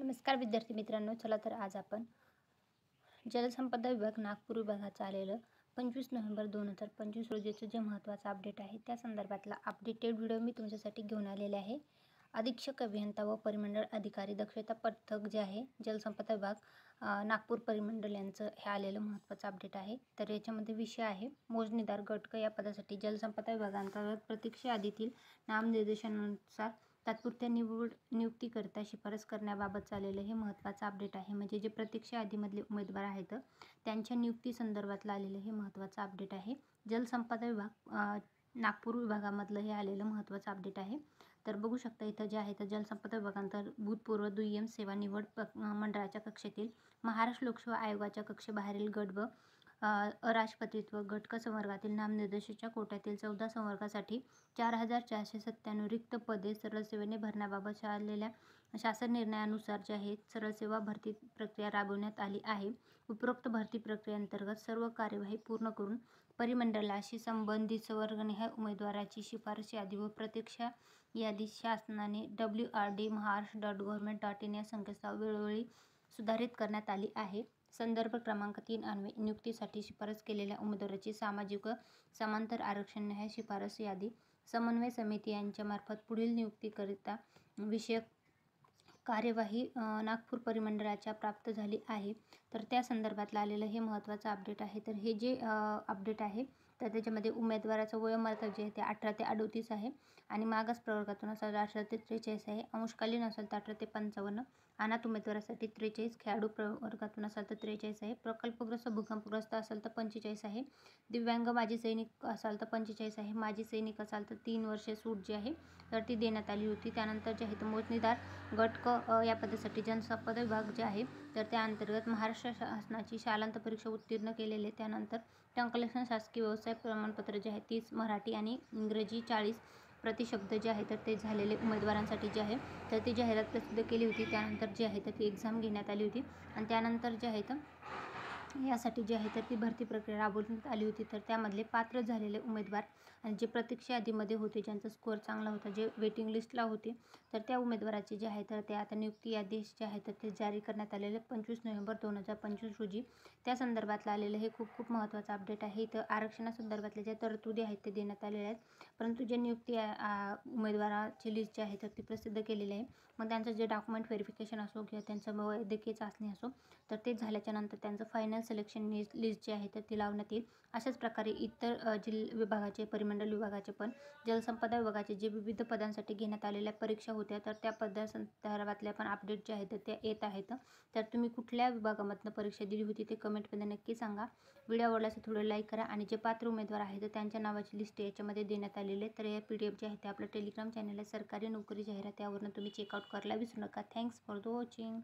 नमस्कार विद्यार्थी मित्रांनो, चला तर आज आपण जलसंपदा विभाग नागपूर विभागाचं आलेलं 25 नोव्हेंबर 2025 रोजीचं जे महत्त्वाचं अपडेट आहे त्या संदर्भातला अपडेटेड व्हिडिओ मी तुमच्यासाठी घेऊन आलेले आहे। अधीक्षक अभियंता व परिमंडळ अधिकारी दक्षता पथक जे आहे जलसंपदा विभाग नागपूर परिमंडळ यांचं हे आलेलं महत्त्वाचं अपडेट आहे। तर याच्यामध्ये विषय आहे मोजणीदार गट या पदासाठी जलसंपदा विभागांतर्गत प्रतीक्षा यादीतील नामनिर्देशनानुसार तात्पुरत्या नियुक्तीकरिता शिफारस करण्याबाबत चाललेलं हे महत्त्वाचं अपडेट आहे। म्हणजे जे प्रतीक्षा यादीमधले उमेदवार आहेत त्यांच्या नियुक्ती संदर्भातलं आलेलं हे महत्त्वाचं अपडेट आहे। जलसंपदा विभाग नागपूर विभागामधलं हे आलेलं महत्त्वाचं अपडेट आहे। तर बघू शकता इथं जे आहे तर जलसंपदा विभागांतर भूतपूर्व दुय्यम सेवा निवड मंडळाच्या कक्षेतील महाराष्ट्र लोकसेवा आयोगाच्या कक्षेबाहेरील गट व अराजपत्रित्व गट संवर्गातील नामनिर्देशाच्या कोट्यातील 14 संवर्गासाठी 4497 रिक्त पदे सरळ सेवेने भरण्याबाबत चाललेल्या शासन निर्णयानुसार जे आहे सरळ सेवा भरती प्रक्रिया राबवण्यात आली आहे। उपरोक्त भरती प्रक्रियेअंतर्गत सर्व कार्यवाही पूर्ण करून परिमंडळाशी संबंधित संवर्गनिहाय उमेदवाराची शिफारस यादी व प्रतीक्षा यादी शासनाने wrd.maharashtra.gov.in या संकेतस्थळावर वेळोवेळी सुधारित करण्यात आली आहे। संदर्भ क्रमांक 3 अन्वये नियुक्तीसाठी शिफारस केलेल्या उमेदवाराची सामाजिक व समांतर आरक्षण न्याय शिफारस यादी समन्वय समिती यांच्यामार्फत पुढील नियुक्तीकरिता विषयक कार्यवाही नागपूर परिमंडळाच्या प्राप्त झाली आहे। तर त्या संदर्भातलं आलेलं हे महत्त्वाचं अपडेट आहे। तर हे जे अपडेट आहे तर त्याच्यामध्ये उमेदवाराचं वयोमर्यादा जे आहे ते 18 ते 38 आहे आणि मागास प्रवर्गातून असेल 18 ते 43 आहे, अंशकालीन असेल तर 18 ते 55, अनाथ उमेदवारासाठी 43, खेळाडू प्रवर्गातून असेल तर 43 आहे, प्रकल्पग्रस्त भूकंपग्रस्त असेल तर 45 आहे, दिव्यांग माजी सैनिक असाल तर 45 आहे, माजी सैनिक असाल तर 3 वर्षे सूट जी आहे तर ती देण्यात आली होती। त्यानंतर जे आहे तर मोजणीदार गट या पदासाठी जलसंपदा विभाग जे आहे तर त्या अंतर्गत महाराष्ट्र शासनाची शालांत परीक्षा उत्तीर्ण केलेले, त्यानंतर टंकलेशन शासकीय व्यवसाय प्रमाणपत्र जे आहे 30 मराठी आणि इंग्रजी 40 प्रतिशब्द जे आहे तर ते झालेले उमेदवारांसाठी जे आहे तर ती जाहिरात प्रसिद्ध केली होती। त्यानंतर जे आहे तर ती एक्झाम घेण्यात आली होती आणि त्यानंतर जे आहे तर यासाठी जे आहे तर ती भरती प्रक्रिया राबवण्यात आली होती। तर त्यामधले पात्र झालेले उमेदवार आणि जे प्रतीक्षा यादीमध्ये होते ज्यांचा स्कोअर चांगला होता, जे वेटिंग लिस्टला होते, तर त्या उमेदवाराचे जे आहे तर ते आता नियुक्ती आदेश जे आहे तर ते जारी करण्यात आलेले 25 नोव्हेंबर 2025 रोजी त्या संदर्भातलं आलेलं हे खूप महत्त्वाचं अपडेट आहे। इथं आरक्षणासंदर्भातल्या ज्या तरतुदी आहेत ते देण्यात आलेल्या आहेत, परंतु जे नियुक्ती उमेदवाराची लिस्ट जी आहे तर ती प्रसिद्ध केलेली आहे। मग त्यांचं जे डॉक्युमेंट व्हेरिफिकेशन असो किंवा त्यांचं वैद्यकीय चाचणी असो तर ते झाल्याच्या नंतर त्यांचं फायनल सिलेक्शन लिस्ट जी आहे तर ती लावण्यात येईल। अशाच प्रकारे इतर विभागाचे परिमंडळ विभागाचे पण जलसंपदा विभागाचे जे विविध पदांसाठी घेण्यात आलेल्या परीक्षा होत्या तर त्या पदासंदर्भातल्या पण अपडेट जे आहेत त्या येत आहेत। तर तुम्ही कुठल्या विभागामधनं परीक्षा दिली होती ते कमेंटमध्ये नक्की सांगा। व्हिडिओ आवडल्यास थोडं लाईक करा आणि जे पात्र उमेदवार आहेत त्यांच्या नावाची लिस्ट याच्यामध्ये देण्यात आलेली आहे। तर या PDF जे आहे ते आपलं टेलिग्राम चॅनल आहे सरकारी नोकरी जाहिरात, त्यावरून तुम्ही चेकआउट करायला विसरू नका। Thanks for the watching.